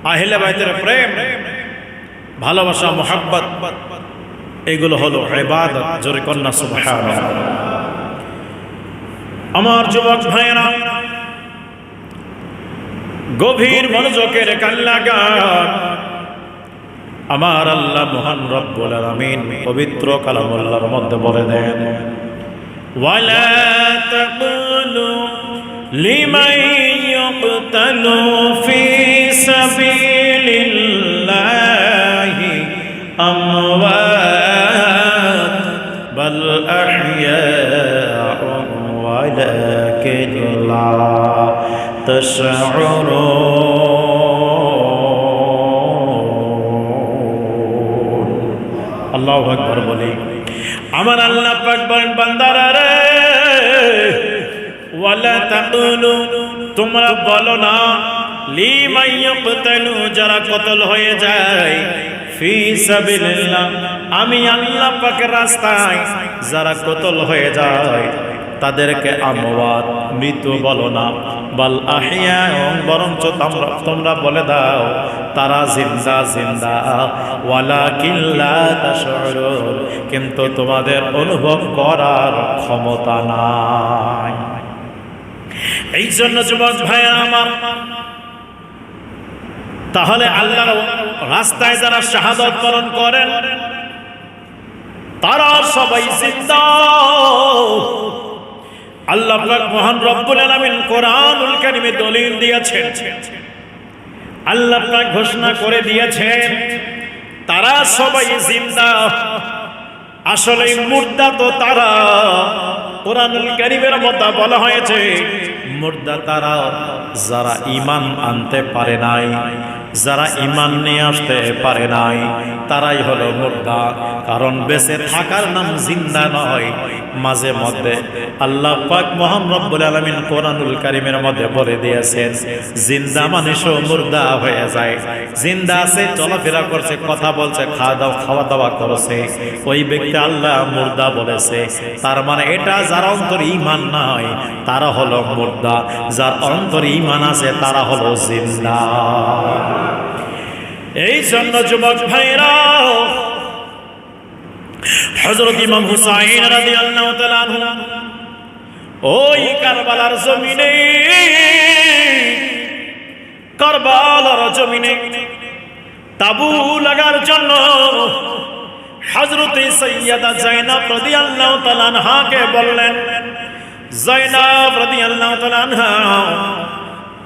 আহলে বাইতের প্রেম, ভালোবাসা, মুহাব্বত, এগুলো হলো ইবাদত। জোরে কন্যা সুবহানাল্লাহ। আমার যুবক ভাইয়েরা, গভীর মনোযোগের কান লাগান। আমার আল্লাহ মহান রব্বুল আলামিন পবিত্র কালামুল্লাহর মধ্যে বলে দেন, ওয়ালা তাকুলু লিমান ইয়ুকতালু ফি সাবিলিল্লাহি আমওয়াত বাল আহইয়াউ ওয়ালাকিন লা তাশউরুন। আল্লাহু আকবার বলি। আমার আল্লাহ পাক বলেন, বান্দারা রে, ওয়ালা তাকুলু, তোমরা বলো না, লিমান ইয়ুকতালু, যারা কতল হয়ে যায়, ফি সাবিলিল্লাহ, আমি আল্লাহ পাকের রাস্তায় যারা কতল হয়ে যায় তাদেরকে আমওয়াত, মৃত বলো না, বাল আহইয়া, বরঞ্চ তোমরা বলে দাও তারা জিন্দা জিন্দা, ওয়ালাকিন লা তাশউরুন, কিন্তু তোমাদের অনুভব করার ক্ষমতা নাই। এই জন্য যুবক ভাইয়া আমার, তাহলে আল্লাহর রাস্তায় যারা শাহাদাত বরণ করেন তারা সবাই জিন্দা। আল্লাহ পাক মহান রব্বুল আলামিন কোরআনুল কারীমে দলিল দিয়েছেন, আল্লাহ পাক ঘোষণা করে দিয়েছেন তারা সবাই জিন্দা। আসলে মুর্দা তো তারা, কোরআনুল কারীমের মধ্যে বলা হয়েছে মুর্দা তারা যারা ঈমান আনতে পারে নাই, যারা ঈমান নিয়ে আসতে পারে নাই, তারাই হলো মুর্দা। কারণ বেঁচে থাকার নাম জিন্দা নয়। মাঝে মধ্যে আল্লাহ পাক মহান রব্বুল আলামিন কোরআনুল কারীমের মধ্যে বলে দিয়েছেন জিন্দা মানুষও মুর্দা হয়ে যায়। জিন্দা আছে, চলাফেরা করছে, কথা বলছে, খাওয়া দাওয়া করছে, ওই ব্যক্তি আল্লাহ মুর্দা বলেছে। তার মানে এটা যার অন্তরে ঈমান নাই তারা হলো মুর্দা, যার অন্তরে ঈমান আছে তারা হলো জিন্দা। এই জন্য যুবক ভাইরা, হযরত ইমাম হুসাইন রাদিয়াল্লাহু তাআলা আনহু ওই কারবালার জমিনে, কারবালার জমিনে তাবু লাগার জন্য হযরত সাইয়্যিদা যায়েনব রাদিয়াল্লাহু তাআলা আনহাকে বললেন, যায়েনব রাদিয়াল্লাহু তাআলা আনহা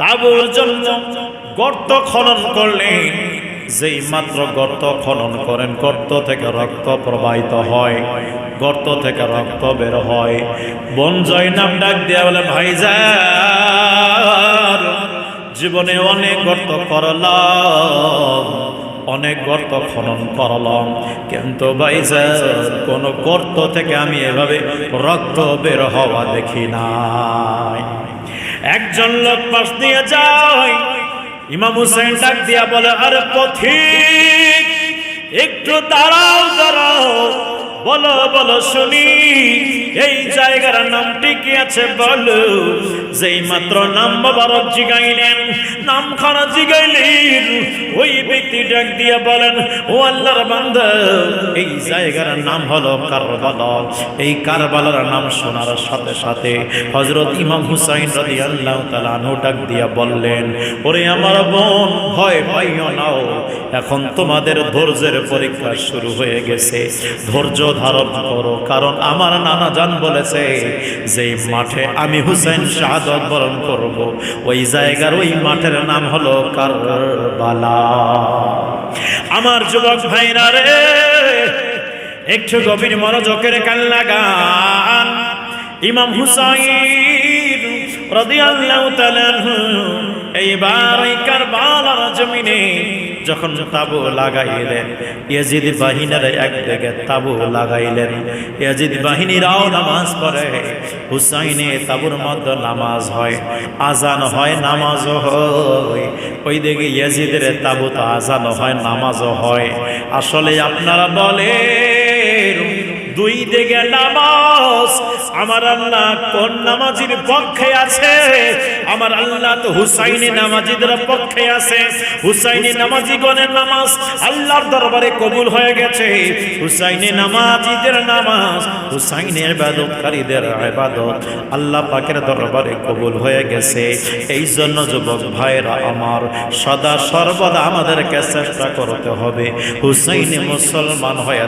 তাবুর জন্য গর্ত খনন করলেন। যেই মাত্র গর্ত খনন করেন, গর্ত থেকে রক্ত প্রবাহিত হয়, গর্ত থেকে রক্ত বের হয়। বোন যায়েনব ডাক দিয়া বলে, ভাইজান, জীবনে অনেক গর্ত করলাম, অনেক গর্ত খনন করলাম, কিন্তু ভাইজান কোন গর্ত থেকে আমি এভাবে রক্ত বের হওয়া দেখি নাই। একজন লোক পাশ দিয়ে যায়, ইমাম হুসাইন ডাক দিয়া বলে, আরে পথিক, একটু দাঁড়াও দাঁড়াও, বলো বলো শুনি, এই জায়গার নামটি কি আছে বলো। যেই মাত্র নাম মোবারক জিগাইলেন, নামখানা জিগাইলেন, ওই ব্যক্তি ডাক দিয়ে বলেন, ও আল্লাহর বান্দা, এই জায়গার নাম হলো কারবালা। এই কারবালার নাম শোনার সাথে সাথে হযরত ইমাম হুসাইন রাদিয়াল্লাহু তাআলা আনহু ডাক দিয়া বললেন, ওরে আমার বোন, ভয় পাইও না, এখন তোমাদের ধৈর্যের পরীক্ষা শুরু হয়ে গেছে, ধৈর্য ধারণ করো। কারণ আমার নানা জান বলেছে যে মাঠে আমি হুসাইন শাহাদাত বরণ করব, ওই জায়গার ওই মাঠের নাম হলো কারবালা। আমার যুবক ভাইরা রে, একটু গভীর মনোযোগের কান লাগান। ইমাম হুসাইন রাদিয়াল্লাহু তাআলা এইবার এই কারবালার জমিনে যখন তাবু লাগাইলেন, ইয়াজিদ বাহিনীর একদিকে তাবু লাগাইলেন, ইয়াজিদ বাহিনীরাও নামাজ পড়ে, হুসাইনে তাবুর মধ্যে নামাজ হয়, আজান হয়, নামাজও হয়। ওই দিকে ইয়াজিদের তাবু তো আজান হয়, নামাজও হয়। আসলে আপনারা বলেন দুই দিকে নামাজ। আমার আল্লাহ কোন নামাজির পক্ষে আছে? আমার আল্লাহ তো হুসাইনি নামাজিদের পক্ষে আছে। হুসাইনি নামাজিগণের নামাজ আল্লাহর দরবারে কবুল হয়ে গেছে। হুসাইনি নামাজিদের নামাজ, হুসাইনি ইবাদতকারীদের ইবাদত আল্লাহ পাকের দরবারে কবুল হয়ে গেছে। এই জন্য যুবক ভাইরা আমার, সদা সর্বদা আমাদেরকে চেষ্টা করতে হবে হুসাইনি মুসলমান হয়ে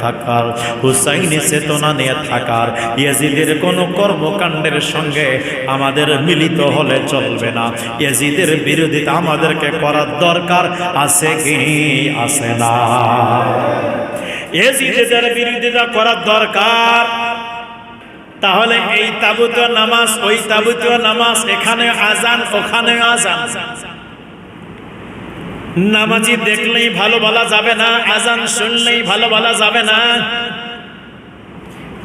থাকার, হুসাইনি চেতনা নিয়ে থাকার। ইয়াজিদের কোনো কর্মকাণ্ডের সঙ্গে আমাদের মিলিত হলে চলবে না। ইয়াজিদের বিরোধিতা আমাদেরকে করার দরকার আছে কি আছে না? ইয়াজিদের বিরোধিতা করার দরকার। তাহলে এই তাবুতীয় নামাজ, ওই তাবুতীয় নামাজ, এখানে আজান ওখানে আজান। নামাজি দেখলেই ভালো বলা যাবে না, আজান শুনলেই ভালো বলা যাবে না।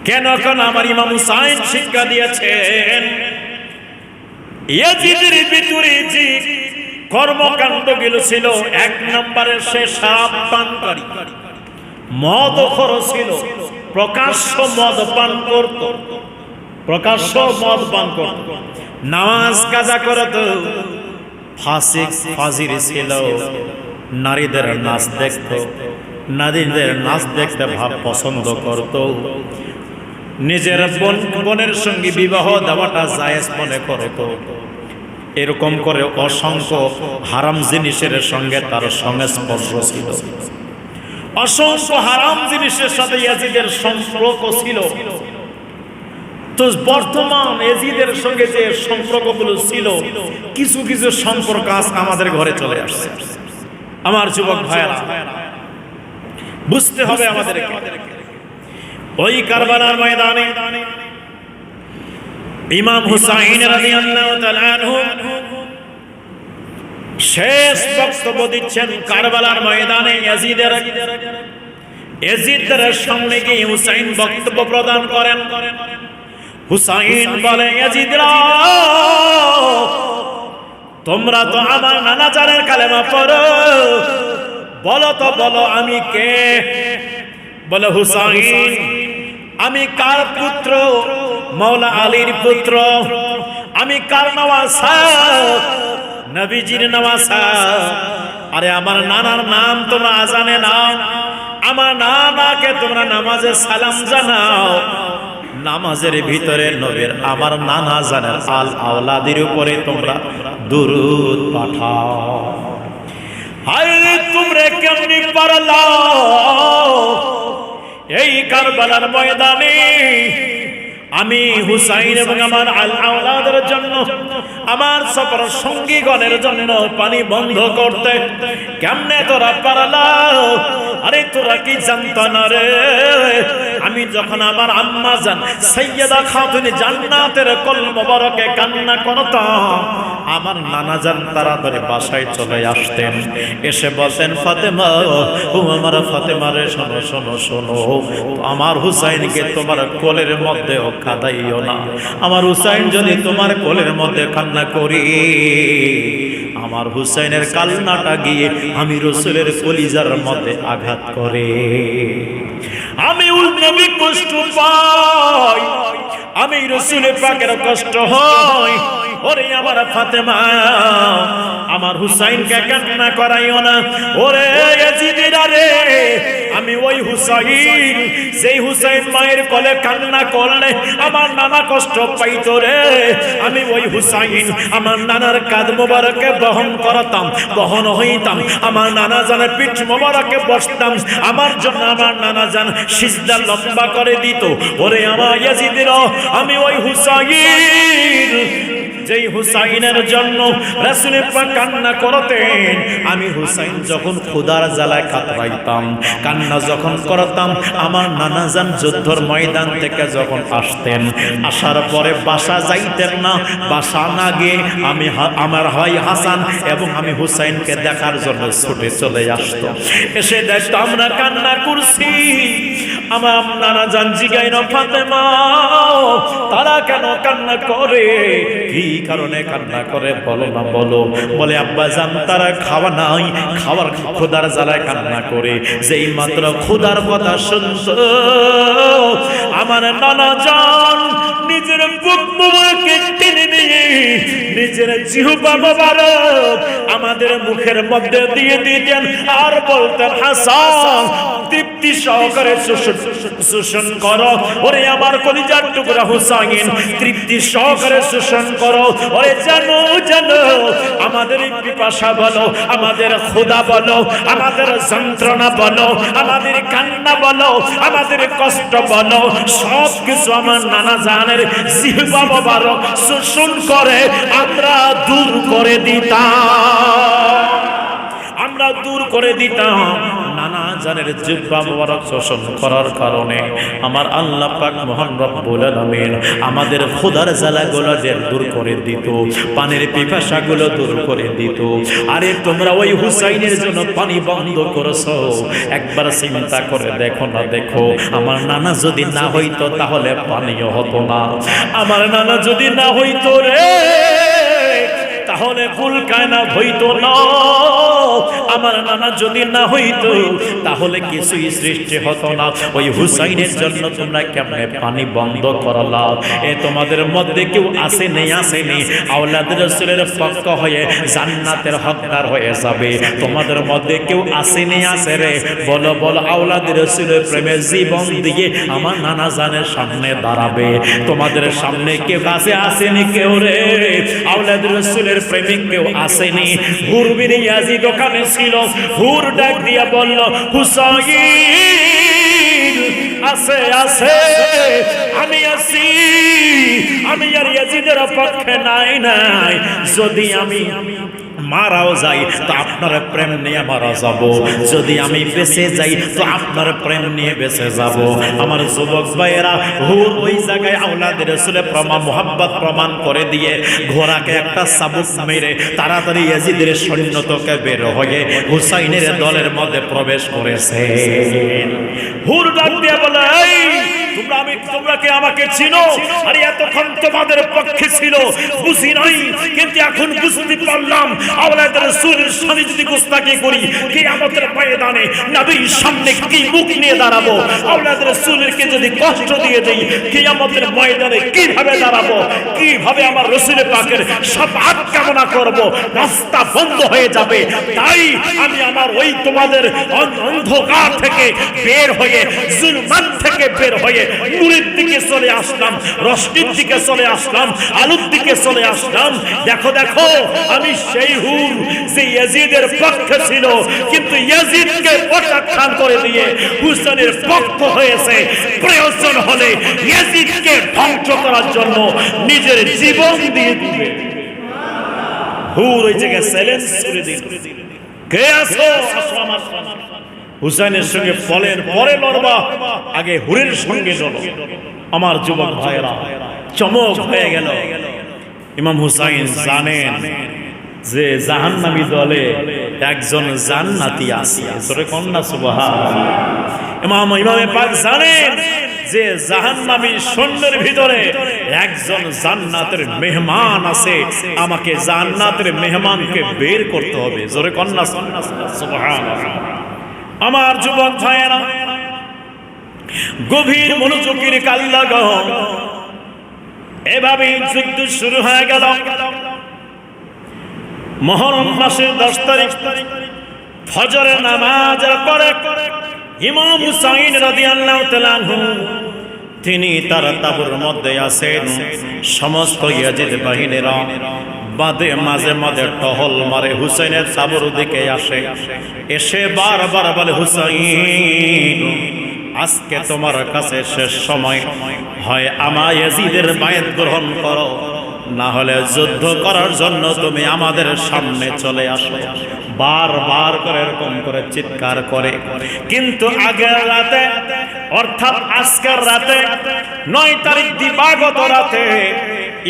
কেন? কেন আমার ইমাম হুসাইন শিক্ষা দিয়েছেন ইয়াজিদের ভিতরে যে কর্মকাণ্ডগুলো ছিল, এক নম্বরে সে শরাব পানকারী, মদখোর ছিল, প্রকাশ্য মদ পান করত, প্রকাশ্য মদ পান করত, নামাজ কাজা করত, ফাসিক ফাজির ছিল, নারীদের নাচ দেখত, নারীদের নাচ দেখতে ভাব পছন্দ করত, নিজের বোনের সঙ্গে বিবাহ দেওয়াটা জায়েজ মনে করত। এরকম করে অসংখ্য হারাম জিনিসের সঙ্গে তার সংস্পর্শ ছিল। অসংখ্য হারাম জিনিসের সাথে ইয়াজিদের সম্পর্ক ছিল। তো বর্তমান ইয়াজিদের সঙ্গে যে সম্পর্কগুলো ছিল, কিছু কিছু সম্পর্ক আজ আমাদের ঘরে চলে আসছে। আমার যুবক ভাইরা, বুঝতে হবে আমাদেরকে। ওই কারবালার ময়দানে ইমাম হুসাইন রাদিয়াল্লাহু তাআলা আনহু শেষ বক্তব্য দিচ্ছেন কারবালার ময়দানে। ইয়াজিদের সামনে গিয়ে হুসাইন বক্তব্য প্রদান করেন। হুসাইন বলে, ইয়াজিদরা, তোমরা তো আমার নানা জানের কালেমা পড়ো, বলো তো বলো আমি কে? বলে, হুসাইন, আমি কার পুত্র? মাওলা আলীর পুত্র। আমি কার নওয়াসা? নবীজির নওয়াসা। আরে আমার নানার নাম তোমরা আজানে নাও, আমার নানাকে তোমরা নামাজে সালাম জানাও। নামাজের ভিতরে নবীর আমার নানা জানের আল আওলাদের উপরে তোমরা দুরূদ পাঠাও। আরে তোমরা কেমনি পারলা এই কারবালার ময়দানে আমি হুসাইন এবং আমার আল আওলাদের জন্য, আমার সফর সঙ্গীগণের জন্য পানি বন্ধ করতে? কেমনে তোরা পারলা? আরে তোরা কি জানত না রে, আমি যখন আমার আম্মা জান সাইয়্যিদা খাতুন জান্নাতের কোল মোবারকে কান্না করতাম, আমার নানা জান তাড়াতাড়ি বাসায় চলে আসতেন, এসে বলতেন, ফাতেমা, ও আমার ফাতেমা রে, শোনো শোনো শোনো, আমার হুসাইনকে তোমার কোলের মধ্যে কাঁদাইও না। আমার হুসাইন যদি তোমার কোলের মধ্যে কান্না করি, আমার হুসাইনের কান্নাটা গিয়ে আমি রাসূলের কলিজার মধ্যে আঘাত করে, আমি নবী কষ্ট পাই, আমি রাসূল পাকের কষ্ট হয়। ওরে আমার ফাতেমা, আমার হুসাইনকে কান্না করাইও না। ওরে ইয়াজিদিরা রে, আমি ওই হুসাইন, সেই হুসাইন মায়ের কোলে কান্না করলে আমার নানা কষ্ট পাইতো রে। আমি ওই হুসাইন, আমার নানার কাঁধ মোবারকে বহন করতাম, বহন হইতাম, আমার নানা জানের পিঠ মোবারকে বসতাম, আমার জন্য আমার নানা জান সিজদা লম্বা করে দিত। ওরে আমার ইয়াজিদিরা, আমি ওই হুসাইন, যেই হুসাইনের জন্য রাসূল পাক কান্না করতেন, আমি হুসাইন যখন ক্ষুধার জ্বালায় কাতরাইতাম, কান্না যখন করতাম, আমার নানা জান যুদ্ধের ময়দান থেকে যখন আসতেন, আসার পরে বাসা যাইতেন না, বাসা না গিয়ে আমি আমার ভাই হাসান এবং আমি হুসাইনকে দেখার জন্য ছুটে চলে আসতো। এসে দেখতো আমরা কান্না করছি, আমার নানা জান জিগাইল, ফাতেমা, তারা কেন কান্না করে? কি কারণে কান্না করে, বলো না বলো। বলে আব্বা জান তারা খাওয়া নাই, খাওয়ার খোদার জ্বালায় কান্না করে। যেই মাত্র খোদার কথা শুনছো আমার নানা জান নিজের বুক মুবারকে টেনে নিয়ে নিজের জিহ্বা মোবারক আমাদের মুখের মধ্যে দিয়ে দিতেন আর বলতেন হাসান তৃপ্তি সহকারে শোষণ করো। ওরে আমার কলিজার টুকরা হুসাইন তৃপ্তি সহকারে শোষণ করো। ওরে জানো জানো আমাদের পিপাসা বলো, আমাদের ক্ষুধা বলো, আমাদের যন্ত্রণা বলো, আমাদের কান্না বলো, আমাদের কষ্ট বলো, সব কিছু আমার নানা জানের জিহ্বা মোবারক শোষণ করে আমরা দূর করে দিতাম, আমরা দূর করে দিতাম। নানা জানের জিহ্বা মোবারক শোষণ করার কারণে আমার আল্লাহ পাক মহান রব্বুল আলামিন আমাদের ক্ষুধার জ্বালাগুলো দূর করে দিত, পানির পিপাসাগুলো দূর করে দিত। আরে তোমরা ওই হুসাইনের জন্য পানি বন্ধ করেছো, একবার চিন্তা করে দেখো না, দেখো আমার নানা যদি না হইতো তাহলে পানিও হতো না, আমার নানা যদি না হইতো রে তাহলে কুল কায়নাত হইতো না, আমার নানা যদি না হইতো তাহলে কিছুই সৃষ্টি হতো না। ওই হুসাইনের জন্য তোমরা কেমনে পানি বন্ধ করলা? এ তোমাদের মধ্যে কেউ আসেনি আসেনি আওলাদ রাসূলের পক্ষ হয়ে জান্নাতের হকদার হয়ে যাবে? তোমাদের মধ্যে কেউ আসেনি আসে রে? বলো বলো আওলাদ রাসূলের প্রেমে জীবন দিয়ে আমার নানা জানের সামনে দাঁড়াবে? তোমাদের সামনে কেউ কাছে আসেনি কেউ রে? আওলাদ রাসূলের প্রেমিক কেউ আসেনি? হুর বিন ইয়াজিদ ওখানে ছিল, হুর ডাক দিয়া বলল হুসাইন আছে আছে আমি আছি, আমি আর ইয়াজিদের পক্ষে নাই নাই, যদি আমি মারাও যাই তো আপনার প্রেম নিয়ে মারা যাব, যদি আমি বেঁচে যাই তো আপনার প্রেম নিয়ে বেঁচে যাব। আমার যুবক ভাইয়েরা হুর ওই জায়গায় আওলাদের রাসূলের মুহাব্বত প্রমাণ করে দিয়ে ঘোড়াকে একটা চাবুক মেরে তাড়াতাড়ি ইয়াজিদের সৈন্যতকে বের হয়ে হুসাইনের দলের মধ্যে প্রবেশ করেছে। হুর ডাক দিয়ে বলে তোমরা কি আমাকে চিনো? আরে এতক্ষণ তোমাদের পক্ষে ছিল বুঝি নাই, কিন্তু এখন বুঝতে পারলাম আওলাদ রাসূলের সামনে যদি গোস্তাকি করি কিয়ামতের ময়দানে নবীর সামনে কি মুখ নিয়ে দাঁড়াবো? আওলাদ রাসূলকে যদি কষ্ট দিয়ে দেই কিয়ামতের ময়দানে কিভাবে দাঁড়াবো? কিভাবে আমার রাসূল পাকের শাফাআত কামনা করব? রাস্তা বন্ধ হয়ে যাবে। তাই আমি আমার ওই তোমাদের অন্ধকার থেকে বের হয়ে জুলমাত থেকে বের হয়ে নূরের দিকে চলে আসলাম, রশনির দিকে চলে আসলাম, আলোর দিকে চলে আসলাম। দেখো দেখো আমি সেই হুর যে ইয়াজিদের পক্ষে ছিল কিন্তু ইয়াজিদকে প্রত্যাখ্যান করে দিয়ে হুসাইনের পক্ষ হয়েছে। প্রয়োজন হলে ইয়াজিদকে ধ্বংস করার জন্য নিজের জীবন দিয়ে দিবে। হুর ওই জায়গায় চ্যালেঞ্জ করে দিল, কে আসো আসো আমার হুসাইনের সঙ্গে বলেন পরে লড়বা, আগে হুরের সঙ্গে লড়ো। আমার যুবক ভাইরা চমক হয়ে গেল। ইমাম হুসাইন জানেন যে জাহান্নামী দলে একজন জান্নাতি আছে, জোরে কন্না সুবহানাল্লাহ। ইমামে পাক জানেন যে জাহান্নামী সৈন্যের ভিতরে একজন জান্নাতের মেহমান আছে, আমাকে জান্নাতের মেহমানকে বের করতে হবে, জোরে কন্না সুবহানাল্লাহ। আমার যুবক ভাইয়েরা গভীর মনোযোগের কাল লাগাও, এভাবেই যুদ্ধ শুরু হয়ে গেল। মুহররম মাসের 10 তারিখ ফজরের নামাজের পরে ইমাম হুসাইন রাদিয়াল্লাহু তাআলা আনহু তিনি তার তাঁবুর মধ্যে আছেন। সমস্ত ইয়াজিদ বাহিনীরা বাদে মাঝে মাঝে টহল মারে হুসাইনের তাঁবুর দিকে আসে, এসে বারবার বলে হুসাইন আজকে তোমার কাছে শেষ সময়, হয় আমার ইয়াজিদের বায়াত গ্রহণ করো, না হলে যুদ্ধ করার জন্য তুমি আমাদের সামনে চলে আসো। বারবার করে এরকম করে চিৎকার করে। কিন্তু আগের রাতে অর্থাৎ আজকের রাতে 9 তারিখ দিবাগত রাতে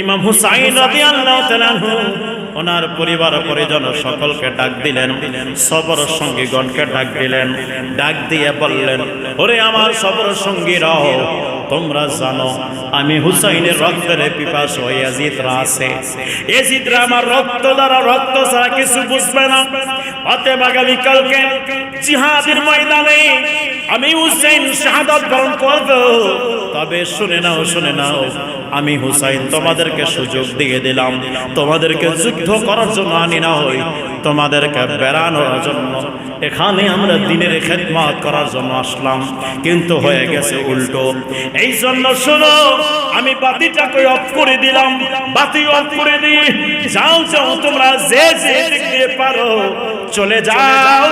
ইমাম হুসাইন রাদিয়াল্লাহু তাআলা আনহু ওনার পরিবার পরিজন সকলকে ডাক দিলেন, সবর সঙ্গীগণকে ডাক দিলেন, ডাক দিয়ে বললেন ওরে আমার সবর সঙ্গীরাও, তোমরা জানো আমি হুসাইনের রক্তের পিপাসু ইয়াজিদরা আছে, ইয়াজিদরা আমার রক্ত দ্বারা রক্ত ছাড়া কিছু বুঝবে না। অতএব আগামীকালকে জিহাদের ময়দানে আমি হুসাইন শাহাদাত বরণ করব। তবে শুনে নাও, আমি হুসাইন তোমাদেরকে সুযোগ দিয়ে দিলাম, তোমাদেরকে যুদ্ধ করার জন্য আনি না হই, তোমাদেরকে বেড়ানোর জন্য। এখানে আমরা দিনের খেদমত করার জন্য আসলাম, কিন্তু হয়ে গেছে উল্টো। এই জন্য শোনো, আমি বাতিটাকে অফ করে দিলাম, বাতি অফ করে দিই। যাও তোমরা যে দিক দিয়ে পারো চলে যাও।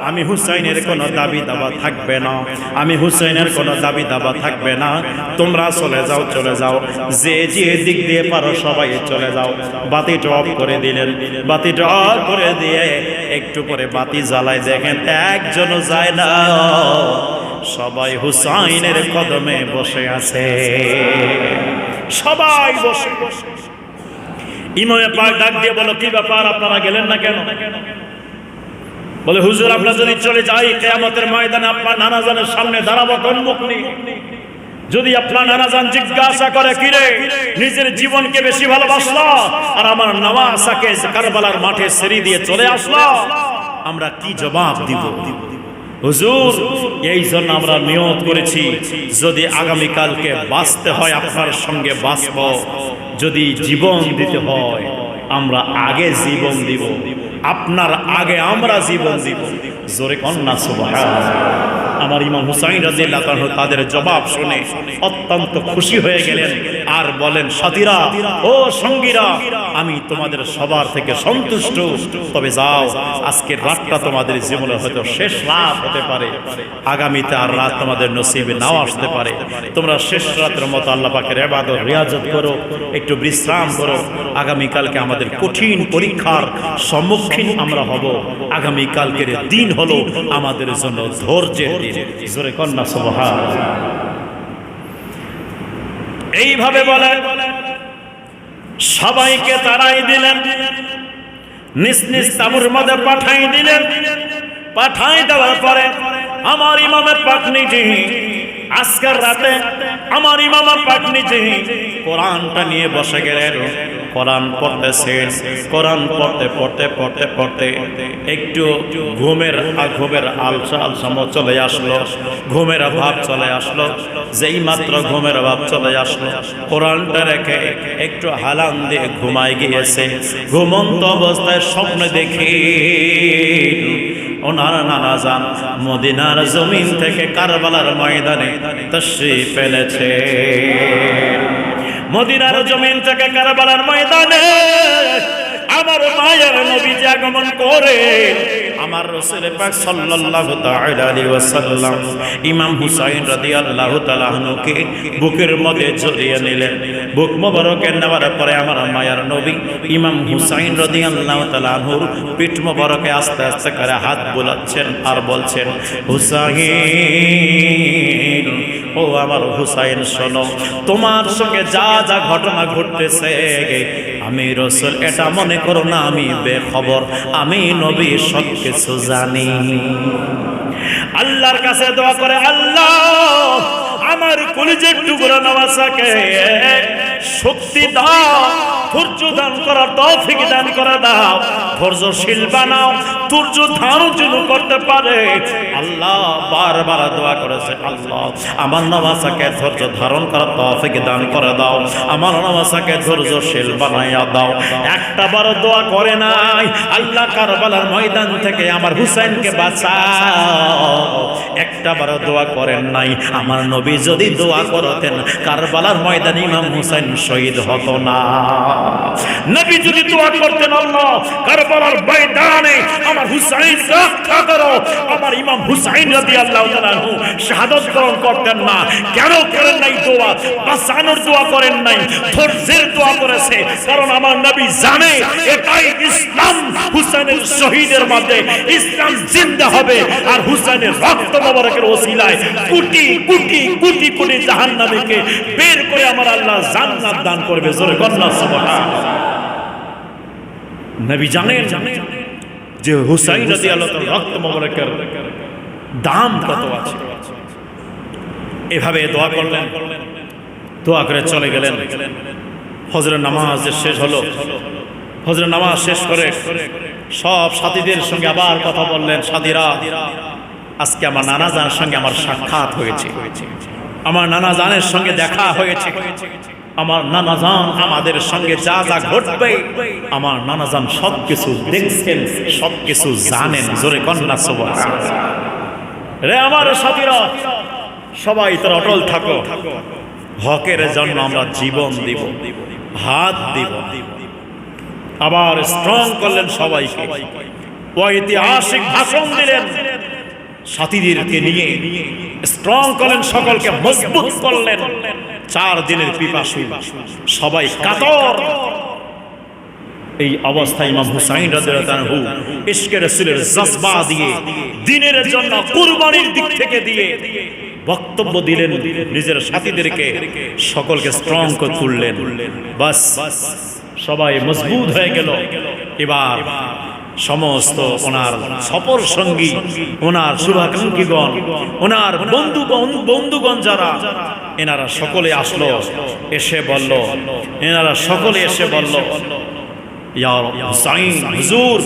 আমি হুসাইনের কোনো দাবি দাবা থাকবে না, আমি হুসাইনের কোনো দাবি দাবা থাকবে না। তোমরা চলে যাও, যে দিক দিয়ে পারো সবাই চলে যাও। বাতিটা অফ করে দিলেন, বাতিটা অফ করে দিয়ে একটু পরে বাতি জ্বালায়, দেখেন একজনও যায় না, সবাই হুসাইনের কদমে বসে আছে, সবাই বসে। ইমামে পাক ডাক দিয়ে বলো, কি ব্যাপার আপনারা গেলেন না কেন? বলে, হুজুর আমরা যদি চলে যাই কিয়ামতের ময়দানে আপনার নানাজানের সামনে দাঁড়াবো সম্মুখ নিয়ে। যদি আপনার নানাজান জিজ্ঞাসা করে, কিরে নিজের জীবনকে বেশি ভালোবাসলো আর আমার নওয়াসাকে কারবালার মাঠে ছেড়ে দিয়ে চলে আসলো, আমরা কি জবাব দিব? হুজুর এই জন্য আমরা নিয়ত করেছি, যদি আগামীকালকে বাঁচতে হয় আপনার সঙ্গে বাঁচব, যদি জীবন দিতে হয় আমরা আগে জীবন দিব, আপনার আগে আমরা জীবন দিব। জোরে কন্যা সুবহানাল্লাহ। আমার ইমাম হুসাইন রাদিয়াল্লাহু তাআলা তাদের জবাব শুনে অত্যন্ত খুশি হয়ে গেলেন আর বলেন, সাথীরা ও সঙ্গীরা, আমি তোমাদের সবার থেকে সন্তুষ্ট। তবে যাও, আজকের রাতটা তোমাদের জীবনে হয়তো শেষ রাত হতে পারে, আগামীতে আর রাত তোমাদের নসিবে নাও আসতে পারে। তোমরা শেষ রাতের মতো আল্লাহ পাকের ইবাদত রিয়াজত করো, একটু বিশ্রাম করো। আগামীকালকে আমাদের কঠিন পরীক্ষার সম্মুখীন আমরা হব। আগামীকালকের দিন হলো আমাদের জন্য ধৈর্যের দিন। জোরে কন্যা সুবহানাল্লাহ। এইভাবে বলে সবাইকে তারাই দিলেন, নিজ নিজ তাঁবুর মধ্যে পাঠাই দিলেন। পাঠাই দেওয়ার পরে আমার ইমামের পাক নিজে আজকের রাতে আমার ইমামের পাক নিজে কোরআনটা নিয়ে বসে গেলেন। কোরআন পড়তেছেন, কোরআন পড়তে একটু ঘুমের আলসা চলে আসলো, ঘুমের ভাব চলে আসলো। যেই মাত্র ঘুমের ভাব চলে আসলো, কোরআনটা রেখে একটু হালান দিয়ে ঘুমায় গিয়েছে। ঘুমন্ত অবস্থায় স্বপ্ন দেখি ওনার নানাজান মদিনার জমিন থেকে কারবালার ময়দানে তাশরীফ এনেছে। মদিনার জমিন থেকে কারবালার ময়দানে আমার মায়ের নবীজি আগমন করে আমার রাসূল পাক সাল্লাল্লাহু তাআলা আলাইহি ওয়াসাল্লাম ইমাম হুসাইন রাদিয়াল্লাহু তাআলা আনহুকে বুকের মধ্যে জড়িয়ে নিলেন। বুক মোবারকে নেওয়ার পরে আমার মায়ের নবী ইমাম হুসাইন রাদিয়াল্লাহু তাআলা আনহুর পিঠ মোবারকে আস্তে আস্তে করে হাত বোলাচ্ছেন আর বলছেন, হুসাইন, ও আমার হুসাইন শোনো, তোমার সঙ্গে যা যা ঘটনা ঘটতেছে আমি রাসূল এটা মনে করো না আমি বেখবর, আমি নবী সব কিছু জানি। আল্লাহর কাছে দোয়া করে, আল্লাহ আমার কলিজার টুকরা নওয়াসাকে শক্তি দাও, ধৈর্য দান করার তৌফিক দান করে দাও, ধৈর্যশীল বানাও, ধৈর্য ধারণ যেন করতে পারে। আল্লাহ বারবার দোয়া করেছে, আল্লাহ আমার নওয়াসাকে ধৈর্য ধারণ করার তৌফিক দান করে দাও, আমার নওয়াসাকে ধৈর্যশীল বানাইয়া দাও। একটা বার দোয়া করে নাই, আল্লাহ কারবালার ময়দান থেকে আমার হুসাইনকে বাঁচাও, একটা বার দোয়া করেন নাই। আমার নবী যদি দোয়া করতেন কারবালার ময়দানে ইমাম হুসাইন শহীদ হতো না। নবী যদি দোয়া করতেন, আল্লাহ কারবালার ময়দানে আমার হুসাইন রক্ষা করো, আমার ইমাম হুসাইন রাদিয়াল্লাহু তাআলা আনহু শাহাদাত বরণ করতেন না। কেন করেন নাই দোয়া? বাঁচানোর দোয়া করেন নাই, ধৈর্যের দোয়া করেছে। কারণ আমার নবী জানে এটাই ইসলাম, হুসাইনের শহীদের মধ্যে ইসলাম জিন্দা হবে। আর হুসাইনের রক্ত মোবারকের ওসিলায় কোটি কোটি কোটি কোটি জাহান্নামীকে বের করে আমার আল্লাহ জান্নাত দান করবে। জোরে কন্যা সুবহানাল্লাহ। নবী জানেন যে হুসাইন রাদিয়াল্লাহু তাআলা রক্ত মোবারকের দাম কত আছে। এভাবে দোয়া করলেন, দোয়া করে চলে গেলেন। ফজরের নামাজ শেষ হলো, ফজরের নামাজ শেষ করে সব সাথীদের সঙ্গে আবার কথা বললেন, সাথীরা আজকে আমার নানা জানের সঙ্গে আমার সাক্ষাৎ হয়েছে, আমার নানা জানের সঙ্গে দেখা হয়েছে, আমার নানা জান আমাদের সঙ্গে যা যা ঘটবে আমার নানা জান সবকিছু দেখছেন, সবকিছু জানেন। জোরে কন্যা সুবহানাল্লাহ। রে আমার সাথীরা, সবাই তোরা অটল থাকো, হকের জন্য আমরা জীবন দিব, হাত দিব। আবার স্ট্রং করলেন সবাইকে, ঐতিহাসিক ভাষণ দিলেন, সাথীদেরকে নিয়ে স্ট্রং করলেন, সকলকে মজবুত করলেন। 4 দিনের পিপাসু সবাই কাতর। এই অবস্থায় ইমাম হুসাইন রাদিয়াল্লাহু আনহু ইশকে রাসূলের জজবা দিয়ে, দ্বীনের জন্য কুরবানির দিক থেকে দিয়ে বক্তব্য দিলেন, নিজের সাথীদেরকে সকলকে স্ট্রং করে তুললেন। বাস সবাই মজবুত হয়ে গেল। এবার সমস্ত ওনার সফর সঙ্গী, ওনার শুভাকাঙ্ক্ষীগণ, ওনার বন্ধুগণ যারা, এনারা সকলে আসলো, এসে বলল, এনারা সকলে এসে বলল, ইয়া হুসাইন হুজুর,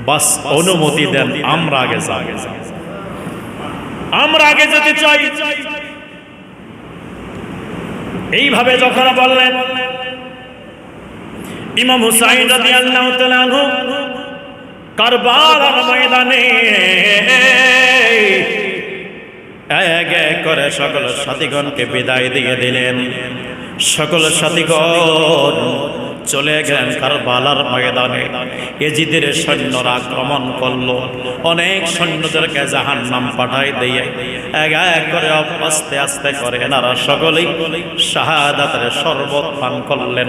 বাস অনুমতি দেন, আমরা আগে যাই, আমরা আগে যেতে চাই। এইভাবে যখন বললেন, ইমাম হুসাইন রাদিয়াল্লাহু তাআলা আনহু কারবালার ময়দানে এক এক করে সকল সাথীগণকে বিদায় দিয়ে দিলেন। সকল সাথীগণ চলে গেলেন কারবালার ময়দানে। এজিদের সৈন্যরা আক্রমণ করলো, অনেক সৈন্যদেরকে জাহান্নাম পাঠাই দিয়ে এক এক করে আস্তে আস্তে করে এনারা সকলেই শাহাদাতের শরবত পান করলেন,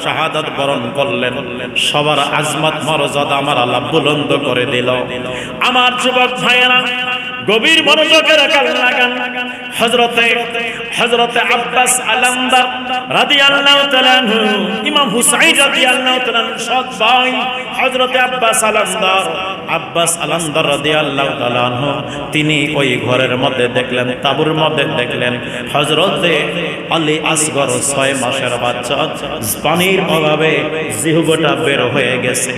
শাহাদাত বরণ করলেন। সবার আজমত মর্যাদা আমার আল্লাহ বুলন্দ করে দিল। আমার যুবক ভাইয়েরা, গভীর মনোযোগের কান লাগান। হযরতে আব্বাস আলামদার রাদিয়াল্লাহু তাআলা আনহু, ইমাম হুসাইন রাদিয়াল্লাহু তাআলা আনহু সৎ ভাই হযরতে আব্বাস আলামদার রাদিয়াল্লাহু তাআলা আনহু, তিনি ওই ঘরের মধ্যে দেখলেন, তাঁবুর মধ্যে দেখলেন হযরতে আলী আসগর 6 মাসের বাচ্চা, পানির অভাবে জিহ্বাটা বের হয়ে গেছে,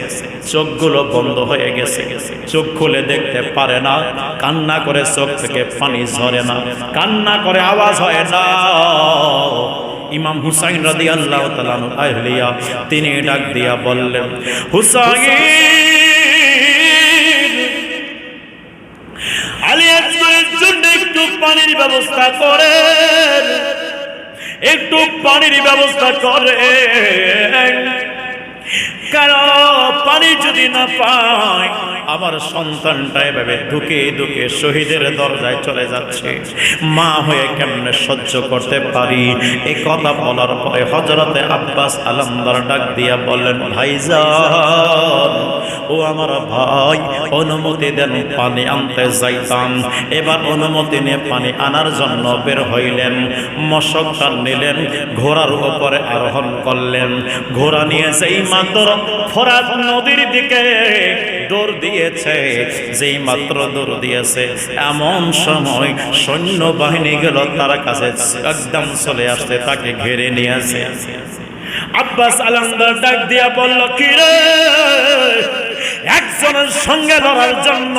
চোখগুলো বন্ধ হয়ে গেছে, চোখ খুলে দেখতে পারে না, কান্না করে চোখ থেকে পানি ঝরে না, কান্না করে আওয়াজ হয় না। ইমাম হুসাইন রাদিয়াল্লাহু তাআলা আনহু আহলিয়া, তিনি ডাক দিয়া বললেন, হুসাইন, আলী আসগরের জন্য একটু পানির ব্যবস্থা করেন, একটু পানির ব্যবস্থা করেন, কারণ পানি যদি না পায় আমার সন্তানটা এভাবে ধুকে ধুকে শহীদের দরজায় চলে যাচ্ছে, মা হয়ে কেমনে সহ্য করতে পারি। এই কথা বলার পরে হযরতে আব্বাস আলামদার ডাক দিয়া বললেন, ভাইজান, ও আমার ভাই, অনুমতি দেন পানি আনতে যাইতাম। এবার অনুমতি নিয়ে পানি আনার জন্য বের হইলেন, মশকটা নিলেন, ঘোড়ার উপরে আরোহণ করলেন। ঘোড়া নিয়ে যেই মাত্র ফোরাত নদীর দিকে দৌড় দিয়েছে, যেই মাত্র দৌড় দিয়েছে, এমন সময় সৈন্যবাহিনী গেল তার কাছে, একদম চলে আসতে তাকে ঘিরে নিয়েছে। আব্বাস আলামদার ডাক দিয়া বলল, কি রে, একজনের সঙ্গে লড়ার জন্য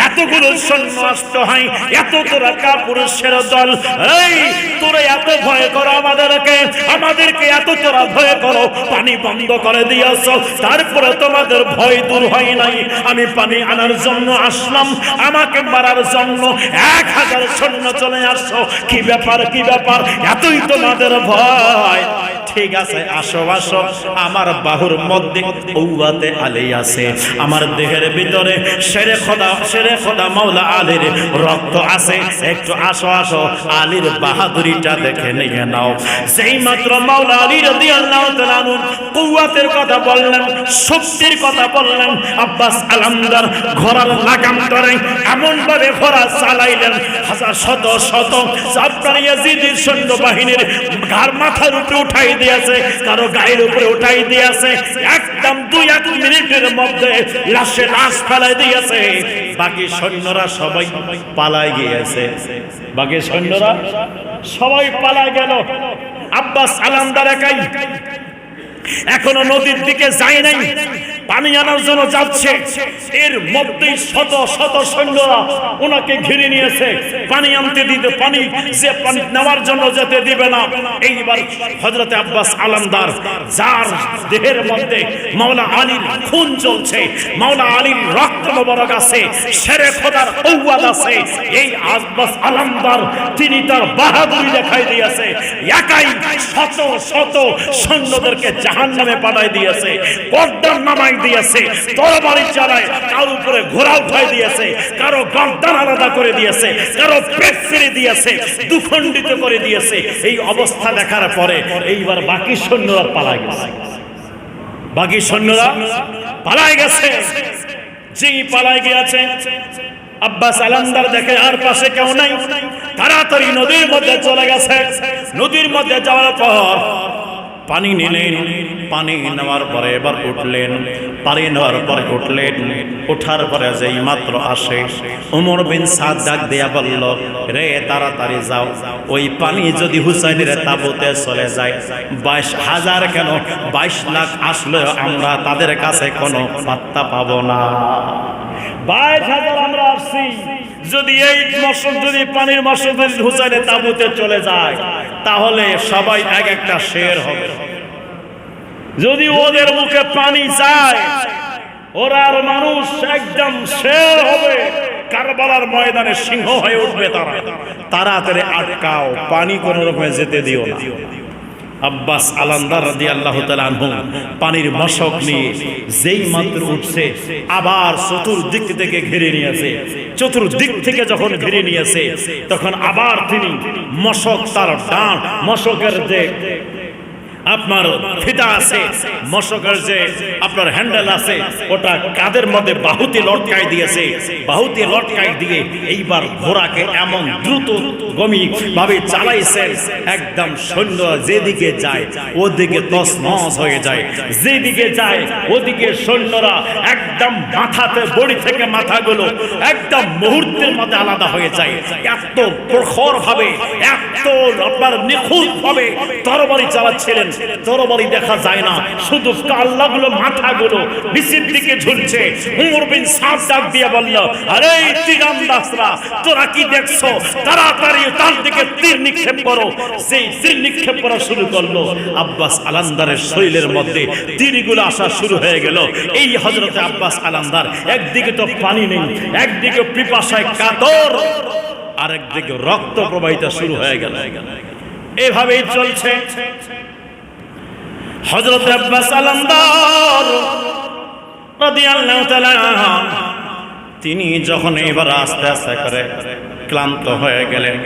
এতগুলো সৈন্য আসতে হয়, এত তোরা কাপুরুষের দল, এই তোরা এত ভয় করো আমাদেরকে এত তোরা ভয় করো, পানি বন্ধ করে দিয়েছ, তারপরে তোমাদের ভয় দূর হয় নাই। আমি পানি আনার জন্য আসলাম, আমাকে মারার জন্য 1000 সৈন্য চলে আসছো, কি ব্যাপার, কি ব্যাপার, এতই তোমাদের ভয়? ঠিক আছে, আসো আসো, আমার বাহুর মধ্যে কওয়াতে আলী আছে, আমার দেহের ভিতরে শেরে খোদা মাওলা আলীর রক্ত আছে, একটু আসো আসো, আলীর বাহাদুরিটা দেখে নিয়ে নাও। যেই মাত্র মাওলা আলী রাদিয়াল্লাহু তাআলা আনহু কওয়াতের কথা বললেন, শক্তির কথা বললেন, আব্বাস আলামদার ঘোড়ার লাগাম ধরে এমন ভাবে ঘোড়া চালাইলেন, শত শত আপনার ইয়াজিদের সৈন্যবাহিনীর ঘাড় মাথার উপরে উঠাই দিয়েছে, কারো গায়ের উপরে উঠাই দিয়েছে। একদম 2-1 মিনিটের মধ্যে লাশের লাশ ফেলাই দিয়েছে, বাকি সৈন্যরা সবাই পালায় গিয়েছে। বাকি সৈন্যরা সবাই পালায় গেল। আব্বাস আলামদার একাই এখনো নদীর দিকে যায় নাই, পানি আনার জন্য যাচ্ছে। এর মধ্যেই শত শত সৈন্যরা ওনাকে ঘিরে নিয়েছে, পানি আনতে দিতে, পানি যে পানি নেওয়ার জন্য যেতে দিবে না। এইবার হযরতে আব্বাস আলামদার, যার দেহের মধ্যে মাওলা আলীর খুন চলছে, মাওলা আলীর রক্ত মোবারক আছে, শেরে খোদার কওয়াত আছে, এই আব্বাস আলামদার তিনি তার বাহাদুরি দেখাই দিয়েছে। একাই শত শত সৈন্যদেরকে জাহান্নামে পাঠাই দিয়েছে, গর্দান নামাই দিয়েছে, তরবারি চালায়, কারো উপরে ঘোড়া উঠাই দিয়েছে, কারো গর্দান আলাদা করে দিয়েছে, কারো পেট ছেড়ে দিয়েছে, দুখণ্ডিত করে দিয়েছে। এই অবস্থা দেখার পরে এইবার বাকি সৈন্যরা পালায় গেছে। বাকি সৈন্যরা পালায় গেছে। যেই পালায় গিয়েছে, আব্বাস আলামদার দেখে আর পাশে কেউ নাই, তাড়াতাড়ি নদীর মধ্যে চলে গেছে। নদীর মধ্যে যাওয়ার পর পানি নিলেন, পানি নেওয়ার পরে এবার উঠলেন, পানি নেওয়ার পরে উঠলেন। ওঠার পরে যেই মাত্র আসে, ওমর বিন সাদ ডাক দিয়া বলল, রে তাড়াতাড়ি যাও, ওই পানি যদি হুসাইনের তাঁবুতে চলে যায়, 22,000 কেন 22 লাখ আসলেও আমরা তাদের কাছে কোনো পাত্তা পাবো না। 22,000 আমরা আসছি, যদি এই মশক, যদি পানির মশক যদি হুসাইনের তাঁবুতে চলে যায়, তাহলে সবাই এক একটা শের হবে। যদি ওদের মুখে পানি যায়, ওরা আর মানুষ একদম শের হবে, কারবালার ময়দানে সিংহ হয়ে উঠবে। তারা তাড়াতাড়ি আটকাও, পানি কোন রকমে যেতে দিও না। আব্বাস আলামদার রাদিয়াল্লাহু তাআলা আনহু পানির মশক নিয়ে যেই মাত্র উঠছে, আবার চতুর্দিক থেকে ঘিরে নিয়েছে। চতুর্দিক থেকে যখন ঘিরে নিয়েছে, তখন আবার তিনি মশক, তার ডান মশকের যে আপনার ফিতা আছে, মশকের যে আপনার হ্যান্ডেল আছে, ওটা কাদের মধ্যে বাহুতে লটকাই দিয়েছে। বাহুতে লটকাই দিয়ে এইবার ঘোড়াকে এমন দ্রুত গমি ভাবে চালাইছেন, একদম সৈন্য যেদিকে যায় ওদিকে তছনছ হয়ে যায়, যেদিকে যায় ওদিকে সৈন্যরা একদম মাথাতে, বড়ি থেকে মাথাগুলো একদম মুহূর্তের মধ্যে আলাদা হয়ে যায়। এত প্রখর ভাবে, এত আপনার নিখুঁত ভাবে তরবারি চালাচ্ছিলেন, তরবারি দেখা যায় না, শুধু কাল্লাগুলো, মাথাগুলো নিচের দিকে ঝুলছে। উমর বিন সাদ ডাক দিয়ে বলল, আরে তীরন্দাজরা, তোরা কি দেখছো? তাড়াতাড়ি তার দিকে তীর নিক্ষেপ করো। সেই তীর নিক্ষেপ করা শুরু করলো। আব্বাস আলামদারের শরীরের মধ্যে তীরগুলো আসা শুরু হয়ে গেল। এই হযরতে আব্বাস আলামদার একদিকে তো পানি নেই, একদিকে পিপাসায় কাতর, আরেকদিকে রক্ত প্রবাহিত শুরু হয়ে গেল। এভাবেই চলছে। হযরত আব্বাস আলামদার রাদিয়াল্লাহু তাআলা তিনি যখন এবার আস্তে আস্তে করে ক্লান্ত হয়ে গেলেন,